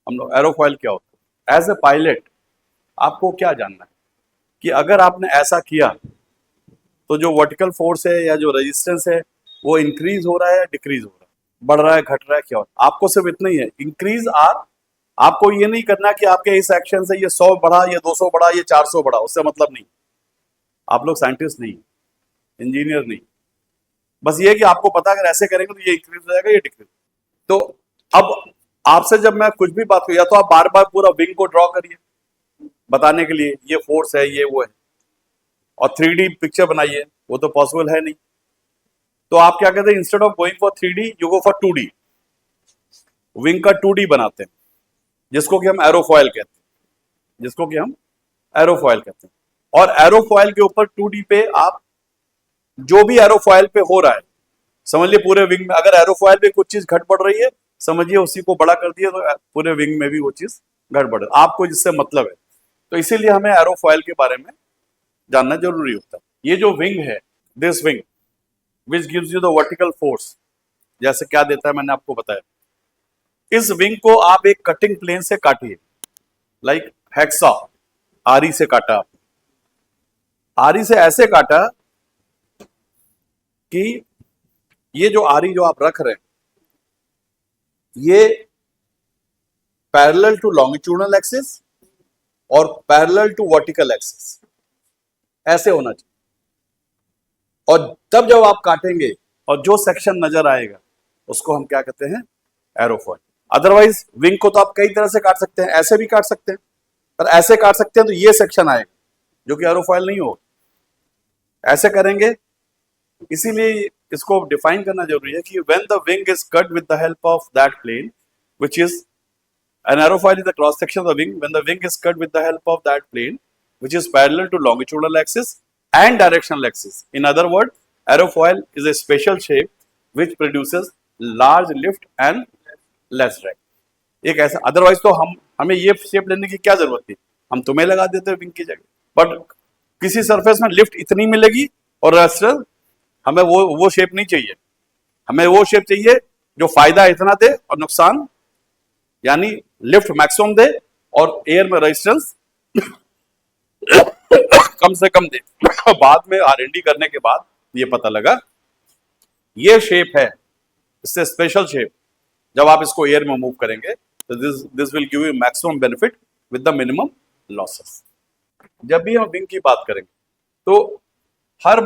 हम लोग एरोफॉइल क्या होता है। एज ए पायलट आपको क्या जानना है कि अगर आपने ऐसा किया तो जो वर्टिकल फोर्स है या जो रेजिस्टेंस है वो इंक्रीज हो रहा है या डिक्रीज हो रहा है, बढ़ रहा है, घट रहा है, क्या हो रहा है। आपको सिर्फ इतना ही है, इंक्रीज आर। आपको ये नहीं करना कि आपके इस एक्शन से ये 100 बढ़ा, ये 200 बढ़ा, ये 400 बढ़ा, उससे मतलब नहीं। आप लोग साइंटिस्ट नहीं, इंजीनियर नहीं, बस ये कि आपको पता अगर ऐसे करेंगे तो ये इंक्रीज हो जाएगा, ये डिक्रीज। तो अब आपसे जब मैं कुछ भी बात करूँ, या तो आप बार बार पूरा विंग को ड्रॉ करिए बताने के लिए ये फोर्स है, ये वो है, और 3D पिक्चर बनाइए, वो तो पॉसिबल है नहीं। तो आप क्या कहते हैं, instead of going for 3D you go for 2D। Wing का 2D बनाते हैं, जिसको कि हम एरोफॉयल कहते हैं, जिसको कि हम एरोफॉयल कहते हैं। और एरोफॉयल के ऊपर 2D पे आप जो भी एरोफॉयल पे हो रहा है, समझ लिए पूरे विंग में अगर एरोफॉयल पे कुछ चीज घट बढ़ रही है, समझिए उसी को बड़ा कर दिया तो पूरे विंग में भी वो चीज घट बढ़, आपको जिससे मतलब है। तो इसीलिए हमें एरोफॉयल के बारे में जानना जरूरी होता है। ये जो विंग है, this wing which gives you the vertical force, जैसे क्या देता है मैंने आपको बताया। इस विंग को आप एक कटिंग प्लेन से काटिए, लाइक हेक्सा, आरी से काटा, आरी से ऐसे काटा कि ये जो आरी जो आप रख रहे हैं ये पैरेलल टू लॉन्गिट्यूडनल एक्सिस और पैरेलल टू वर्टिकल एक्सिस ऐसे होना चाहिए। और तब जब आप काटेंगे और जो सेक्शन नजर आएगा उसको हम क्या कहते हैं, एरोफॉइल। अदरवाइज विंग को तो आप कई तरह से काट सकते हैं, ऐसे भी काट सकते हैं, पर ऐसे काट सकते हैं तो ये सेक्शन आएगा जो कि एरोफॉइल नहीं होगा, ऐसे करेंगे। इसीलिए इसको डिफाइन करना जरूरी है कि when the wing is cut with the help of that plane which is an aerofoil is the cross section of the wing when the wing is cut with the help of that plane which is parallel to longitudinal axis and directional axis. In other words, aerofoil is a special shape which produces large lift and less drag. एक ऐसा, otherwise तो हमें ये shape लेने की क्या जरूरत थी, हम तुम्हें लगा देते विंग की जगह। बट किसी सरफेस में लिफ्ट इतनी मिलेगी और रेस्टर हमें वो शेप नहीं चाहिए, हमें वो शेप चाहिए जो फायदा इतना दे और नुकसान यानी लिफ्ट मैक्सिमम दे और एयर में रेजिस्टेंस कम से कम दे। बाद में R&D करने के बाद ये पता लगा ये शेप है, इससे स्पेशल शेप, जब आप इसको एयर में मूव करेंगे तो this will give you maximum benefit with the minimum losses. जब भी हम विंग की बात करेंगे तो हर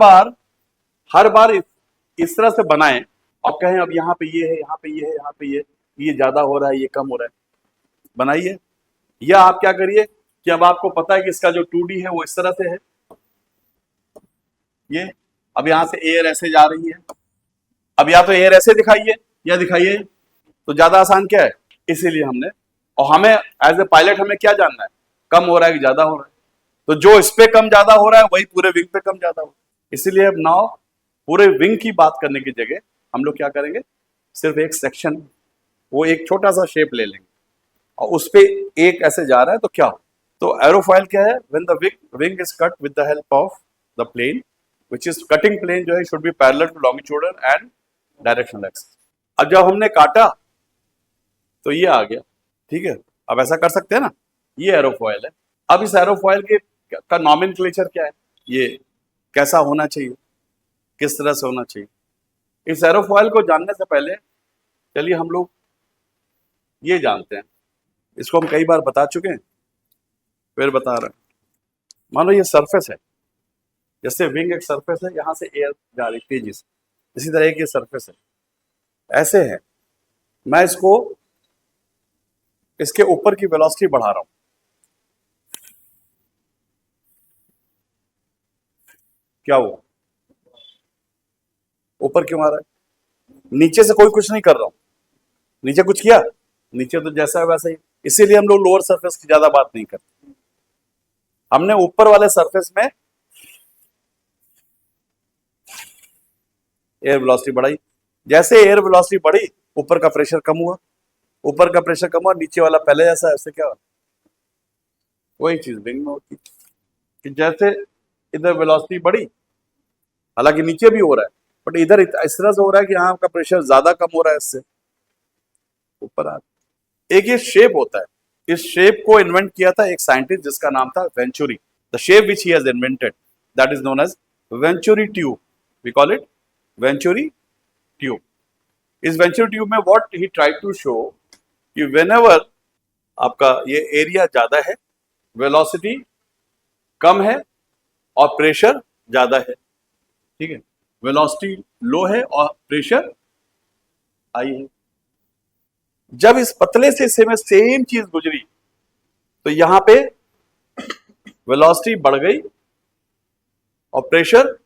बार इस तरह से बनाएं और कहें अब यहाँ पे ये है, यहाँ पे ये है, यहाँ पे ये ज्यादा हो रहा है, ये कम हो रहा है, बनाइए। या आप क्या करिए कि अब आपको पता है कि इसका जो 2D है वो इस तरह से है, ये अब यहां से एयर ऐसे जा रही है, अब या तो एयर ऐसे दिखाइए या दिखाइए, तो ज्यादा आसान क्या है। इसीलिए हमने, और हमें एज ए पायलट हमें क्या जानना है, कम हो रहा है कि ज्यादा हो रहा है, तो जो इस पे कम ज्यादा हो रहा है वही पूरे विंग पे कम ज्यादा हो रहा है। इसीलिए अब नाउ पूरे विंग की बात करने की जगह हम लोग क्या करेंगे, सिर्फ एक सेक्शन, वो एक छोटा सा शेप ले लेंगे और उस पे एक ऐसे जा रहा है तो क्या हो। तो एरोफॉइल क्या है, when the wing is cut with the help of the plane which is cutting plane जो है should be parallel to longitudinal and directional axis. अब जब हमने काटा तो ये आ गया, ठीक है, अब ऐसा कर सकते हैं ना, ये एरोफॉइल है। अब इस एरोफॉइल के का नॉमेनक्लेचर क्या है, ये कैसा होना चाहिए, किस तरह से होना चाहिए। इस एरोफॉइल को जानने से पहले चलिए हम लोग ये जानते हैं, इसको हम कई बार बता चुके हैं, फिर बता रहे हैं। मान लो ये सरफेस है, जैसे विंग एक सरफेस है, यहां से एयर जा रही तेजी से, इसी तरह की सरफेस है, ऐसे है। मैं इसके ऊपर की वेलोसिटी बढ़ा रहा हूं, क्या हुआ, ऊपर क्यों आ रहा है, नीचे से कोई कुछ नहीं कर रहा हूं, नीचे कुछ किया, नीचे तो जैसा है वैसा ही। इसीलिए हम लोग लोअर सरफेस की ज्यादा बात नहीं करते, हमने ऊपर वाले सरफेस में एयर वेलोसिटी बढ़ाई। जैसे एयर वेलोसिटी बढ़ी ऊपर का प्रेशर कम हुआ, ऊपर का प्रेशर कम हुआ, नीचे वाला पहले जैसा, ऐसे क्या हुआ, वही चीज विंग में होती कि जैसे इधर वेलोसिटी बढ़ी, हालांकि नीचे भी हो रहा है बट इधर इस तरह से हो रहा है कि यहाँ का प्रेशर ज्यादा कम हो रहा है, इससे ऊपर आ। एक ये शेप होता है, इस शेप को इन्वेंट किया था एक साइंटिस्ट जिसका नाम था Venturi. The shape which he has invented that is known as Venturi tube, we call it Venturi tube. इस वेंचुरी ट्यूब में what he tried to show कि व्हेनेवर आपका ये एरिया ज्यादा है, वेलोसिटी कम है और प्रेशर ज्यादा है, ठीक है, वेलोसिटी लो है और प्रेशर हाई है। जब इस पतले से हिस्से में सेम चीज गुजरी तो यहां पे वेलोसिटी बढ़ गई और प्रेशर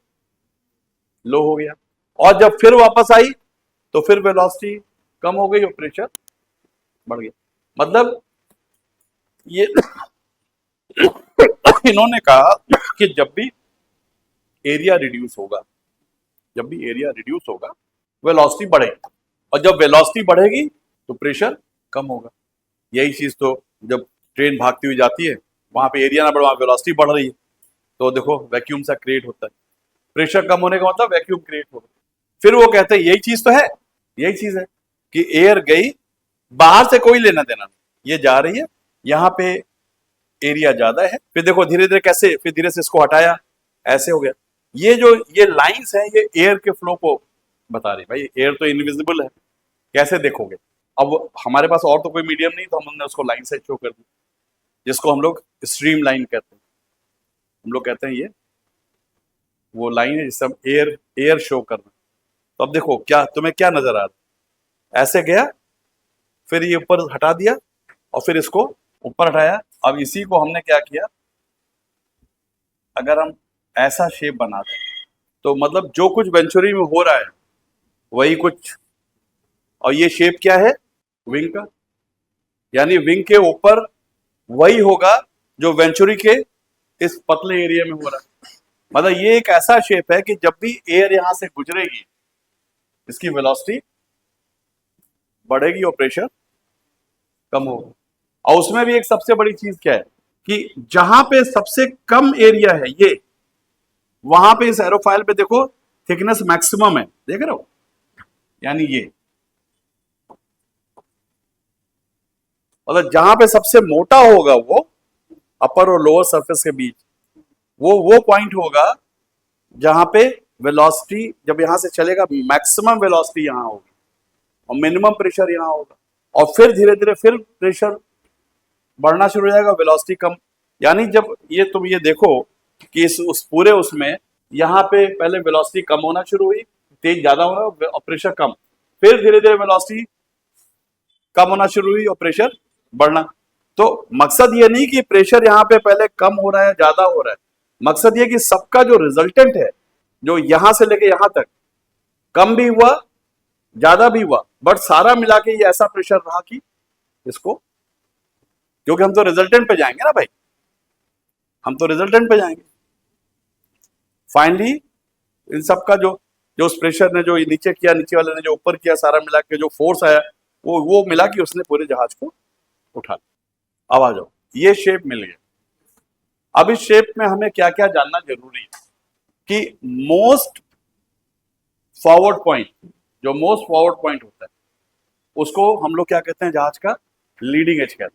लो हो गया, और जब फिर वापस आई तो फिर वेलोसिटी कम हो गई और प्रेशर बढ़ गया। मतलब ये इन्होंने कहा कि जब भी एरिया रिड्यूस होगा, जब भी एरिया रिड्यूस होगा वेलोसिटी बढ़ेगी, और जब वेलोसिटी बढ़ेगी तो प्रेशर कम होगा। यही चीज तो जब ट्रेन भागती हुई जाती है वहां पे एरिया ना बढ़, वहां वेलोसिटी बढ़ रही है, तो देखो वैक्यूम सा क्रिएट होता है, प्रेशर कम होने का मतलब वैक्यूम क्रिएट होगा। फिर वो कहते हैं यही चीज तो है, यही चीज है कि एयर गई, बाहर से कोई लेना देना नहीं, ये जा रही है, यहाँ पे एरिया ज्यादा है, फिर देखो धीरे धीरे कैसे, फिर धीरे से इसको हटाया, ऐसे हो गया। ये जो ये लाइंस हैं ये एयर के फ्लो को बता रही। भाई एयर तो इनविजिबल है, कैसे देखोगे? अब हमारे पास और तो कोई मीडियम नहीं, तो हमने उसको लाइन से शो कर दी, जिसको हम लोग स्ट्रीम लाइन कहते हैं। हम लोग कहते हैं ये वो लाइन है जिससे हम एयर शो करना। तो अब देखो क्या तुम्हें क्या नजर आ रहा है, ऐसे गया, फिर ये ऊपर हटा दिया और फिर इसको ऊपर हटाया। अब इसी को हमने क्या किया, अगर हम ऐसा शेप बनाते तो मतलब जो कुछ वेंचुरी में हो रहा है वही कुछ, और ये शेप क्या है, विंग का, यानी विंग के ऊपर वही होगा जो वेंचुरी के इस पतले एरिया में हो रहा है। मतलब ये एक ऐसा शेप है कि जब भी एयर यहां से गुजरेगी इसकी वेलोसिटी बढ़ेगी और प्रेशर कम होगा। और उसमें भी एक सबसे बड़ी चीज क्या है कि जहां पे सबसे कम एरिया है ये, वहां पे इस एरोफाइल पे देखो थिकनेस मैक्सिमम है, देख रहे हो, यानी ये मतलब जहां पे सबसे मोटा होगा वो अपर और लोअर सरफेस के बीच, वो पॉइंट होगा जहां पे वेलोसिटी जब यहां से चलेगा मैक्सिमम वेलोसिटी यहां होगी और मिनिमम प्रेशर यहां होगा, और फिर धीरे धीरे फिर प्रेशर बढ़ना शुरू हो जाएगा, वेलोसिटी कम। यानी जब ये तुम ये देखो कि उस पूरे उसमें यहाँ पे पहले वेलोसिटी कम होना शुरू हुई, तेज ज्यादा होना और प्रेशर कम, फिर धीरे धीरे वेलोसिटी कम होना शुरू हुई और प्रेशर बढ़ना। तो मकसद ये नहीं कि प्रेशर यहाँ पे पहले कम हो रहा है ज्यादा हो रहा है, मकसद ये कि सबका जो रिजल्टेंट है जो यहां से लेके यहां तक कम भी हुआ ज्यादा भी हुआ, बट सारा मिला के ये ऐसा प्रेशर रहा कि इसको, क्योंकि हम तो रिजल्टेंट पे जाएंगे ना भाई, हम तो रिजल्टेंट पे जाएंगे। फाइनली इन सब का जो जो उस प्रेशर ने जो नीचे किया, नीचे वाले ने जो ऊपर किया, सारा मिला के जो फोर्स आया वो मिला कि उसने पूरे जहाज को उठा लिया। अब आ जाओ, ये शेप मिल गया। अब इस शेप में हमें क्या क्या जानना जरूरी है कि मोस्ट फॉरवर्ड पॉइंट, जो मोस्ट फॉरवर्ड पॉइंट होता है उसको हम लोग क्या कहते हैं, जहाज का लीडिंग एज कहते हैं,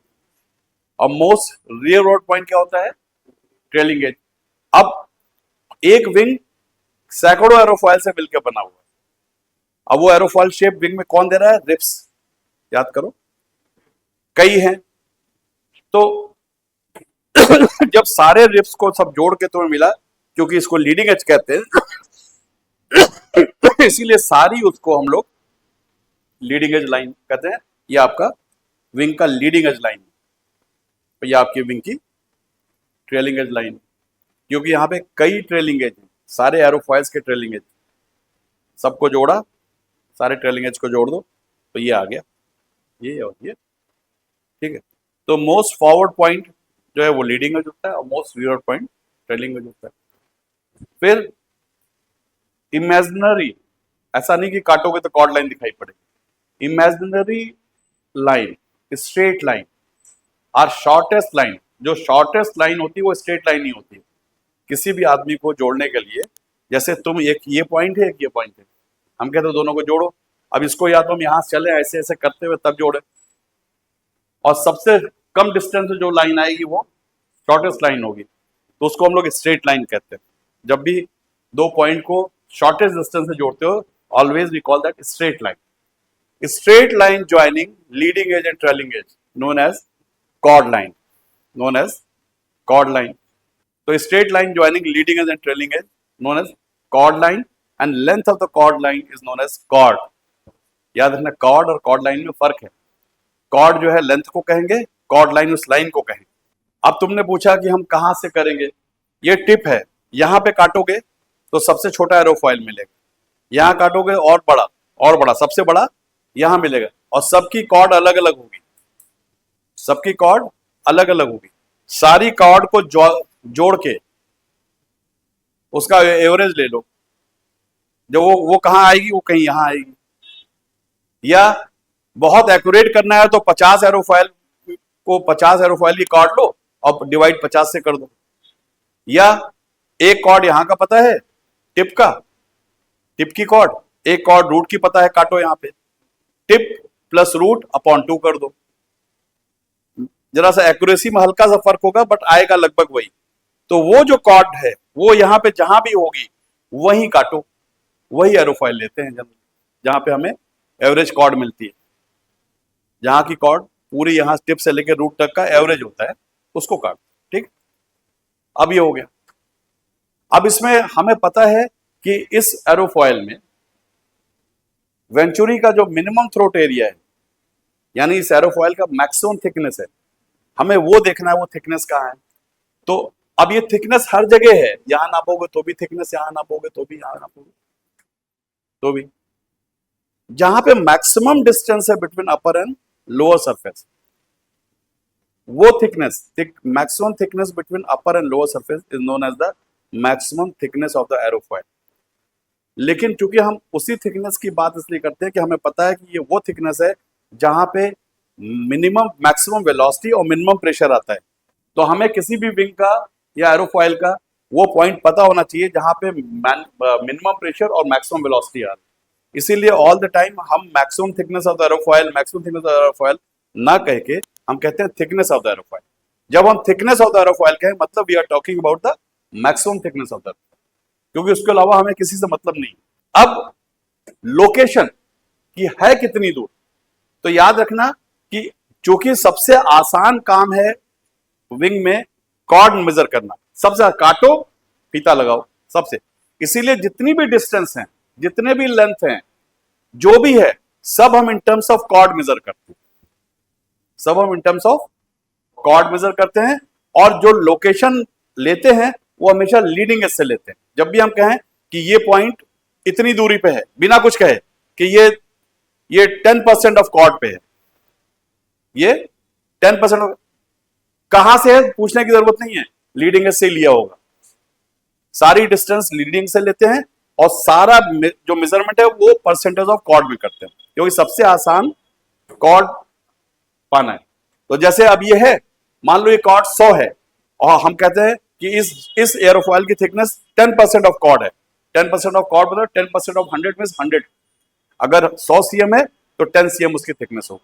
और मोस्ट रियर रोड पॉइंट क्या होता है, ट्रेलिंग एज। अब एक विंग सैकड़ों एरोफॉइल से मिलकर बना हुआ है, अब वो एरोफॉइल शेप विंग में कौन दे रहा है, रिप्स, याद करो कई हैं। तो जब सारे रिप्स को सब जोड़ के तुम्हें मिला, क्योंकि इसको लीडिंग एज कहते हैं इसीलिए सारी उसको हम लोग लीडिंग एज लाइन कहते हैं। ये आपका विंग का लीडिंग एज लाइन, ये आपकी विंग की ट्रेलिंग एज लाइन, क्योंकि यहाँ पे कई ट्रेलिंग एज हैं, सारे एरोफॉइल्स के ट्रेलिंग एज, सबको जोड़ा, सारे ट्रेलिंग एज को जोड़ दो तो ये आ गया, ये और ये, ठीक है। तो मोस्ट फॉरवर्ड पॉइंट जो है वो लीडिंग एज होता है और most rear point trailing edge होता है। फिर इमेजिनरी, ऐसा नहीं कि काटोगे तो कॉर्ड लाइन दिखाई पड़ेगी, इमेजिनरी लाइन, स्ट्रेट लाइन और शॉर्टेस्ट लाइन। जो शॉर्टेस्ट लाइन होती है वो स्ट्रेट लाइन नहीं होती है। किसी भी आदमी को जोड़ने के लिए, जैसे तुम एक ये पॉइंट है एक ये पॉइंट है, हम कहते हैं दोनों को जोड़ो, अब इसको या तो हम यहां से चले ऐसे ऐसे करते हुए तब जोड़े, और सबसे कम डिस्टेंस से जो लाइन आएगी वो शॉर्टेस्ट लाइन होगी, तो उसको हम लोग स्ट्रेट लाइन कहते हैं। जब भी दो पॉइंट को शॉर्टेस्ट डिस्टेंस से जोड़ते हो, always we call that straight line. Straight line joining leading edge and trailing edge known as chord line, known as chord line. तो straight line joining leading edge and trailing edge known as chord line, and length of the chord line is known as chord. याद रखना, cord और chord line में फर्क है। Cord जो है length को कहेंगे, कॉर्ड लाइन उस लाइन को कहेंगे। अब तुमने पूछा कि हम कहां से करेंगे, ये टिप है, यहां पे काटोगे तो सबसे छोटा एरोफॉइल मिलेगा, यहां काटोगे और बड़ा सबसे बड़ा यहां मिलेगा, और सबकी कॉर्ड अलग अलग होगी, सबकी कॉर्ड अलग अलग होगी। सारी कॉर्ड को जोड़ के उसका एवरेज ले लो, जो वो कहां आएगी, वो कहीं यहां आएगी। या बहुत एक्यूरेट करना है तो 50 एरोफॉइल को 50 एरोफॉइल की कॉर्ड लो और डिवाइड 50 से कर दो। या एक कॉर्ड यहां का पता है टिप का, टिप की कॉर्ड, एक कॉर्ड रूट की पता है, काटो यहां पे, टिप प्लस रूट अपॉन 2 कर दो। जरा सा एक्यूरेसी में हल्का सा फर्क होगा, बट आएगा लगभग वही। तो वो जो कॉर्ड है वो यहां पे जहां भी होगी वहीं काटो, वही एरोफॉइल लेते हैं जहां पे हमें एवरेज कॉर्ड मिलती है। जहां की कॉर्ड पूरी यहां टिप से लेकर रूट तक का एवरेज होता है, उसको काट। ठीक, अब ये हो गया। अब इसमें हमें पता है कि इस एरोफॉइल में वेंचुरी का जो मिनिमम थ्रोट एरिया है, यानी इस एरोफॉइल का मैक्सिमम थिकनेस है, हमें वो देखना है, वो थिकनेस कहां है। तो अब ये थिकनेस हर जगह है, यहां नापोगे तो भी थिकनेस, यहां नापोगे तो भी, यहां नापोगे तो भी। जहां पे मैक्सिमम डिस्टेंस है between upper and lower surface, वो thickness, maximum thickness between upper and lower surface is known as the maximum thickness of the aerofoil. लेकिन चूंकि हम उसी थिकनेस की बात इसलिए करते हैं कि हमें पता है कि ये वो थिकनेस है जहां पे मिनिमम मैक्सिमम वेलोसिटी और मिनिमम प्रेशर आता है। तो हमें किसी भी विंग का या एरोफॉइल का वो पॉइंट पता होना चाहिए जहां पे मिनिमम प्रेशर और मैक्सिमम वेलोसिटी आ रही है। इसीलिए ऑल द टाइम हम maximum thickness of the aerofoil, maximum thickness of the aerofoil ना कह के हम कहते हैं थिकनेस ऑफ द एरोफॉइल। जब हम थिकनेस ऑफ द एरोफॉइल कहें, मतलब we are talking about the maximum thickness of the aerofoil, क्योंकि उसके अलावा हमें किसी से मतलब नहीं। अब लोकेशन की है कितनी दूर, तो याद रखना कि चूंकि सबसे आसान काम है विंग में कॉर्ड मेजर करना, सबसे काटो फीता लगाओ सबसे, इसीलिए जितनी भी डिस्टेंस है, जितने भी लेंथ हैं, जो भी है, सब हम in terms of chord measure करते हैं, सब हम in terms of chord measure करते हैं। और जो लोकेशन लेते हैं वो हमेशा लीडिंग एज से लेते हैं। जब भी हम कहें कि ये पॉइंट इतनी दूरी पे है, बिना कुछ कहे कि ये 10% ऑफ कॉर्ड पे है, ये 10% कहां से है पूछने की जरूरत नहीं है, लीडिंग एज से लिया होगा। सारी डिस्टेंस लीडिंग से लेते हैं और सारा जो मेजरमेंट है वो परसेंटेज ऑफ कॉर्ड में करते हैं, क्योंकि सबसे आसान कॉर्ड पाना है। तो जैसे अब ये है, मान लो ये कॉर्ड 100 है और हम कहते हैं कि इस एरोफॉइल की थिकनेस 10% ऑफ कॉर्ड है। 10% ऑफ कॉर्ड मतलब 10% ऑफ 100 मींस 100। अगर 100 cm है तो 10 cm उसकी थिकनेस हो।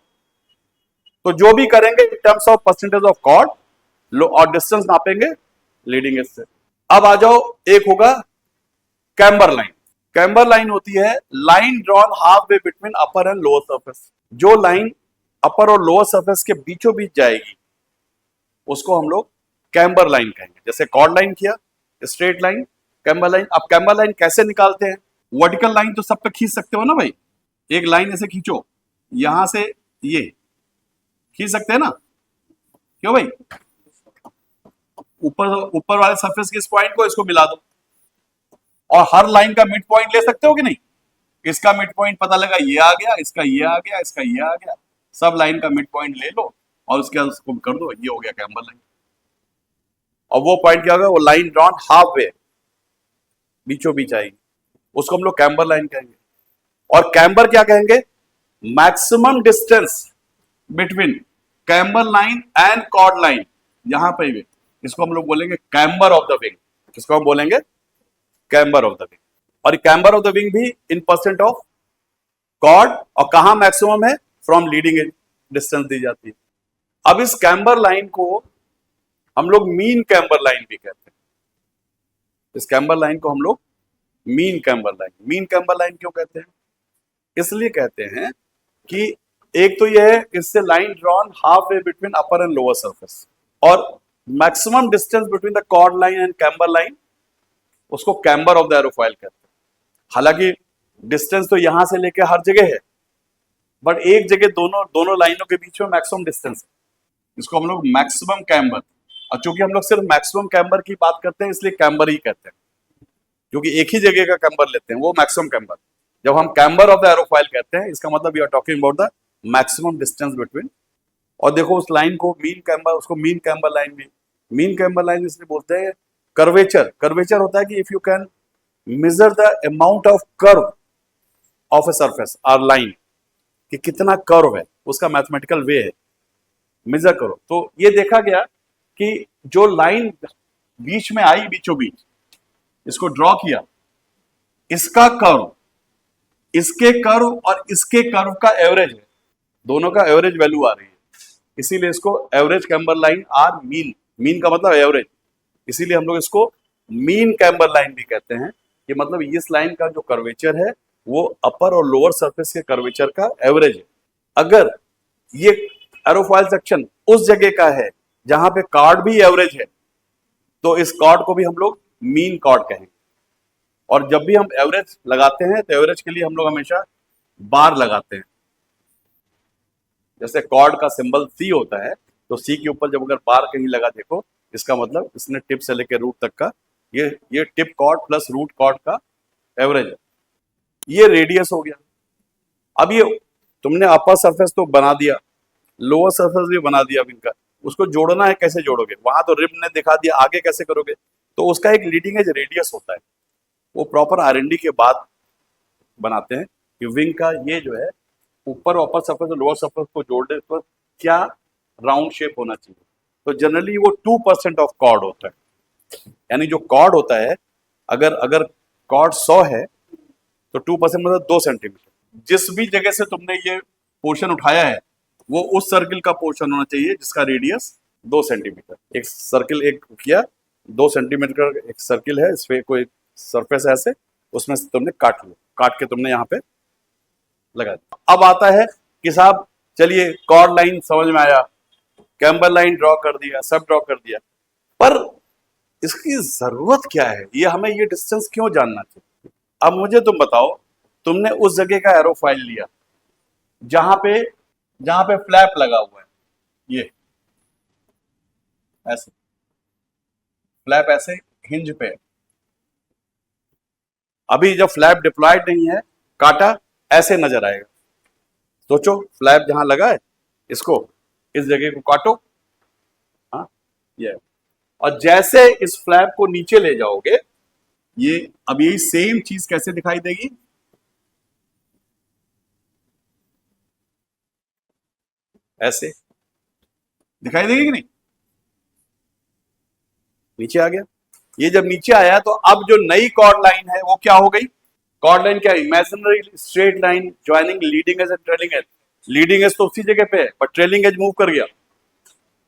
तो जो भी करेंगे in terms of percentage of chord और डिस्टेंस नापेंगे लीडिंग एज से। अब आ जाओ, एक होगा कैम्बर लाइन। कैम्बर लाइन होती है line drawn halfway between upper and lower surface. जो लाइन अपर और लोअर सरफेस के बीचों बीच जाएगी उसको हम लोग कैम्बर लाइन कहेंगे। जैसे कॉर्ड लाइन किया, स्ट्रेट लाइन, कैम्बर लाइन। अब कैम्बर लाइन कैसे निकालते हैं? वर्टिकल लाइन तो सब पे खींच सकते हो ना भाई, एक लाइन ऐसे खींचो, यहां से ये खींच सकते हैं ना, क्यों भाई? ऊपर ऊपर वाले सरफेस के इस पॉइंट को इसको मिला दो और हर लाइन का मिड पॉइंट ले सकते हो कि नहीं? इसका मिड पॉइंट पता लगा, ये आ गया, इसका ये आ गया, इसका ये आ गया, सब लाइन का मिड पॉइंट ले लो और उसके बाद उसको कर दो, ये हो गया कैम्बर लाइन। और वो पॉइंट क्या होगा? वो लाइन ड्रॉन हाफ वे बीचों बीच आएगी, उसको हम लोग कैम्बर लाइन कहेंगे। और कैम्बर क्या कहेंगे? Maximum distance between camber line and chord line, यहां पे भी इसको हम लोग बोलेंगे कैम्बर ऑफ द विंग। किसको हम बोलेंगे? Camber of the wing. और कैम्बर ऑफ द विंग भी इन परसेंट ऑफ कॉर्ड, और कहां मैक्सिमम है? फ्रॉम लीडिंग एज डिस्टेंस दी जाती है। अब इस कैम्बर लाइन को हम लोग मीन कैम्बर लाइन भी कहते हैं। इस कैम्बर लाइन को हम लोग मीन कैम्बर लाइन क्यों कहते हैं? इसलिए कहते हैं कि एक तो यह है, इससे line drawn halfway between upper and lower surface, और maximum distance between the chord line and camber line, उसको कैम्बर ऑफ द एरोफॉइल कहते हैं। हालांकि डिस्टेंस तो यहां से लेके हर जगह है, बट एक जगह दोनों लाइनों के बीच में मैक्सिमम डिस्टेंस है, इसको हम लोग मैक्सिमम कैम्बर। और चूंकि हम लोग सिर्फ मैक्सिमम कैम्बर की बात करते हैं इसलिए कैम्बर ही कहते हैं, क्योंकि एक ही जगह का कैम्बर लेते हैं, वो मैक्सिमम कैम्बर। जब हम कैम्बर ऑफ द एरोफॉइल कहते हैं इसका मतलब we are talking about the maximum distance between. और देखो उस लाइन को मीन कैम्बर, उसको मीन कैम्बर लाइन भी, मीन कैम्बर लाइन इसलिए बोलते हैं। कर्वेचर होता है कि if you can measure the amount of curve of a surface और लाइन, कि कितना कर्व है उसका मैथमेटिकल वे है, मेजर करो। तो ये देखा गया कि जो लाइन बीच में आई, बीचों बीच इसको ड्रॉ किया, इसका कर्व, इसके कर्व और इसके कर्व का एवरेज है, दोनों का एवरेज वैल्यू आ रही है, इसीलिए इसको average camber line or mean का मतलब एवरेज, इसीलिए हम लोग इसको मीन कैम्बर लाइन भी कहते हैं। कि मतलब इस लाइन का जो कर्वेचर है वो अपर और लोअर सरफेस के कर्वेचर का एवरेज है। अगर ये एरोफॉइल सेक्शन उस जगह का है जहां पे कॉर्ड भी एवरेज है, तो इस कॉर्ड को भी हम लोग मीन कॉर्ड कहेंगे। और जब भी हम एवरेज लगाते हैं तो एवरेज के लिए हम लोग हमेशा बार लगाते हैं। जैसे कॉर्ड का सिंबल सी होता है, तो सी के ऊपर जब अगर बार कहीं लगा देखो, इसका मतलब इसने टिप से लेकर रूट तक का, ये tip chord plus root chord का एवरेज है। ये रेडियस हो गया। अब ये तुमने अपर सरफेस तो बना दिया, लोअर सरफेस भी बना दिया, इनका उसको जोड़ना है, कैसे जोड़ोगे? वहां तो रिब ने दिखा दिया, आगे कैसे करोगे? तो उसका एक लीडिंग एज रेडियस होता है, वो प्रॉपर R&D के बाद बनाते हैं कि विंग का ये जो है ऊपर अपर सरफेस और लोअर सरफेस को जोड़ने पर क्या राउंड शेप होना चाहिए। तो जनरली वो 2% ऑफ कॉर्ड होता है, यानी जो कॉर्ड होता है, अगर कॉर्ड 100 है तो 2% मतलब 2 सेंटीमीटर। जिस भी जगह से तुमने ये पोर्शन उठाया है वो उस सर्किल का पोर्शन होना चाहिए जिसका रेडियस 2 सेंटीमीटर। एक सर्किल एक किया, 2 सेंटीमीटर का एक सर्किल है, इसमें कोई सरफेस ऐसे, उसमें से तुमने काट लिया, काट के तुमने यहाँ पे लगा दिया। अब आता है कि साहब चलिए कॉर्ड लाइन समझ में आया, कैम्बर लाइन ड्रॉ कर दिया, सब ड्रॉ कर दिया, पर इसकी जरूरत क्या है? ये हमें ये डिस्टेंस क्यों जानना चाहिए? अब मुझे तुम बताओ, तुमने उस जगह का एरोफॉइल लिया जहां पे फ्लैप लगा हुआ है, ये ऐसे फ्लैप ऐसे हिंज पे। अभी जब फ्लैप डिप्लॉयड नहीं है, काटा ऐसे नजर आएगा। सोचो फ्लैप जहां लगा है, इसको इस जगह को काटो, हाँ ये, और जैसे इस फ्लैप को नीचे ले जाओगे, ये अब यही सेम चीज कैसे दिखाई देगी? ऐसे दिखाई देगी कि नहीं? नीचे आ गया। ये जब नीचे आया तो अब जो नई कॉर्ड लाइन है वो क्या हो गई? कॉर्ड लाइन क्या है? Imaginary straight line joining leading edge and trailing as. Leading edge तो उसी जगह पे है, पर ट्रेलिंग एज मूव कर गया।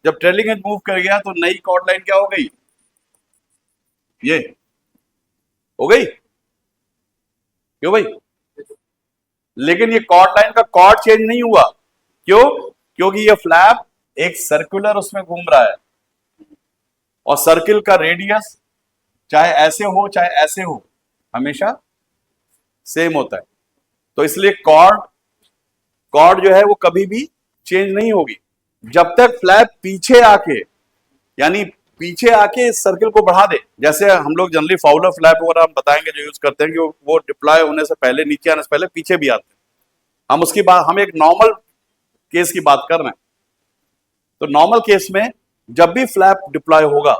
जब ट्रेलिंग एज मूव कर गया तो नई कॉर्ड लाइन क्या हो गई? ये हो गई, क्यों भाई? लेकिन ये कॉर्ड लाइन का कॉर्ड चेंज नहीं हुआ, क्यों? क्योंकि ये फ्लैप एक सर्कुलर उसमें घूम रहा है, और सर्किल का रेडियस चाहे ऐसे हो चाहे ऐसे हो हमेशा सेम होता है। तो इसलिए कॉर्ड जो है वो कभी भी चेंज नहीं होगी जब तक फ्लैप पीछे आके, यानी पीछे आके इस सर्किल को बढ़ा दे। जैसे हम लोग जनरली फाउलर फ्लैप वगैरह हम बताएंगे जो यूज करते हैं कि वो डिप्लॉय होने से पहले, नीचे आने से पहले पीछे भी आते हैं। हम उसकी बात, हम एक नॉर्मल केस की बात कर रहे हैं। तो नॉर्मल केस में जब भी फ्लैप डिप्लॉय होगा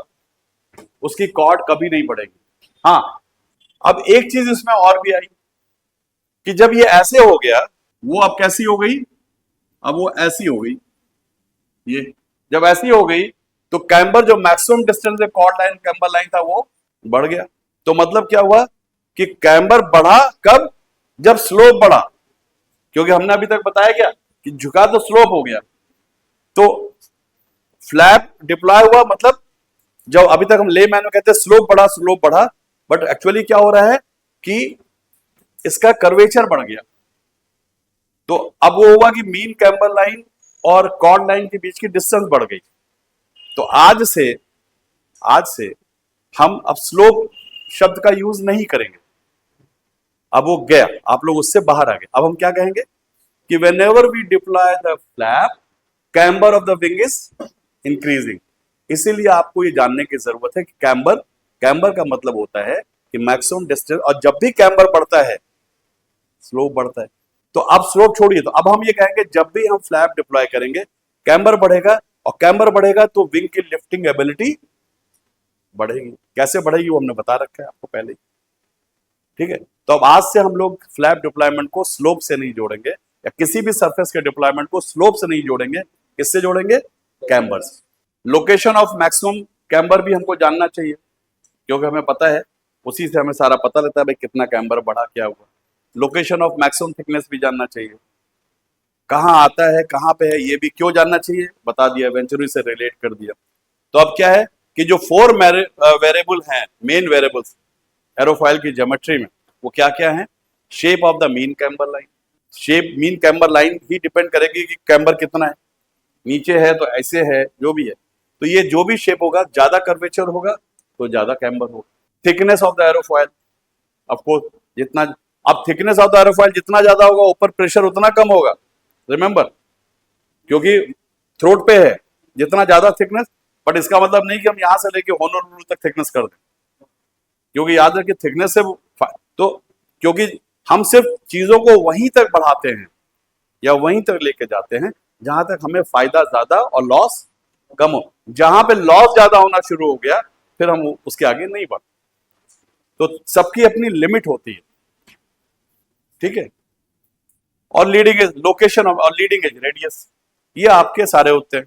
उसकी कॉर्ड कभी नहीं बढ़ेगी। हाँ, अब एक चीज इसमें और भी आई कि जब ये ऐसे हो गया, वो अब कैसी हो गई? अब वो ऐसी हो गई। ये जब ऐसी हो गई तो कैम्बर, जो मैक्सिमम डिस्टेंस है कॉर्ड लाइन कैम्बर लाइन था, वो बढ़ गया। तो मतलब क्या हुआ कि कैम्बर बढ़ा कब? जब स्लोप बढ़ा, क्योंकि हमने अभी तक बताया क्या कि झुका तो स्लोप हो गया। तो फ्लैप डिप्लॉय हुआ मतलब, जब अभी तक हम ले मैन में कहते हैं स्लोप बढ़ा, बट एक्चुअली क्या हो रहा है कि इसका कर्वेचर बढ़ गया। तो अब वो हुआ कि मीन कैम्बर लाइन और कॉर्ड लाइन के बीच की डिस्टेंस बढ़ गई। तो आज से हम अब स्लोप शब्द का यूज नहीं करेंगे। अब वो गया, आप लोग उससे बाहर आ गए। अब हम क्या कहेंगे कि whenever we deploy the flap, camber of the wing is increasing. इसीलिए आपको ये जानने की जरूरत है कि कैम्बर का मतलब होता है कि मैक्सिमम डिस्टेंस, और जब भी कैम्बर बढ़ता है स्लोप बढ़ता है। तो अब स्लोप छोड़िए, तो अब हम ये कहेंगे जब भी हम फ्लैप डिप्लॉय करेंगे कैम्बर बढ़ेगा, और कैम्बर बढ़ेगा तो विंग की लिफ्टिंग एबिलिटी बढ़ेगी। कैसे बढ़ेगी वो हमने बता रखा है आपको पहले ही, ठीक है। तो अब आज से हम लोग फ्लैप डिप्लॉयमेंट को स्लोप से नहीं जोड़ेंगे, या किसी भी सरफेस के डिप्लॉयमेंट को स्लोप से नहीं जोड़ेंगे। किससे जोड़ेंगे? कैम्बर से। लोकेशन ऑफ मैक्सिमम कैम्बर भी हमको जानना चाहिए, क्योंकि हमें पता है, उसी से हमें सारा पता रहता है भाई कितना कैम्बर बढ़ा, क्या हुआ। लोकेशन ऑफ मैक्सिमम थिकनेस भी जानना चाहिए, कहाँ आता है, कहाँ पे है, ये भी क्यों जानना चाहिए, बता दिया, वेंचुरी से रिलेट कर दिया। तो अब क्या है कि जो 4 वेरिएबल हैं, मेन वेरिएबल्स एरोफॉइल की ज्योमेट्री में, वो क्या क्या है? Shape of the mean camber line, shape mean camber line he depend करेगी कि कैम्बर कितना है, नीचे है तो ऐसे है, जो भी है। तो ये जो भी शेप होगा, ज्यादा कर्वेचर होगा तो ज्यादा कैम्बर होगा। Thickness of the aerofoil, of course जितना, अब थिकनेस ऑफ द एरोफॉइल जितना ज्यादा होगा ऊपर प्रेशर उतना कम होगा, रिमेंबर, क्योंकि थ्रोट पे है जितना ज्यादा थिकनेस। बट इसका मतलब नहीं कि हम यहां से लेके होनोलुलु तक थिकनेस कर दें, क्योंकि याद रखिए थिकनेस से तो, क्योंकि हम सिर्फ चीजों को वहीं तक बढ़ाते हैं या वहीं तक लेके जाते हैं जहां तक हमें फायदा ज्यादा और लॉस कम हो। जहां पे लॉस ज्यादा होना शुरू हो गया फिर हम उसके आगे नहीं बढ़ते। तो सबकी अपनी लिमिट होती है, ठीक है। और लीडिंग एज लोकेशन और लीडिंग एज रेडियस, ये आपके सारे होते हैं।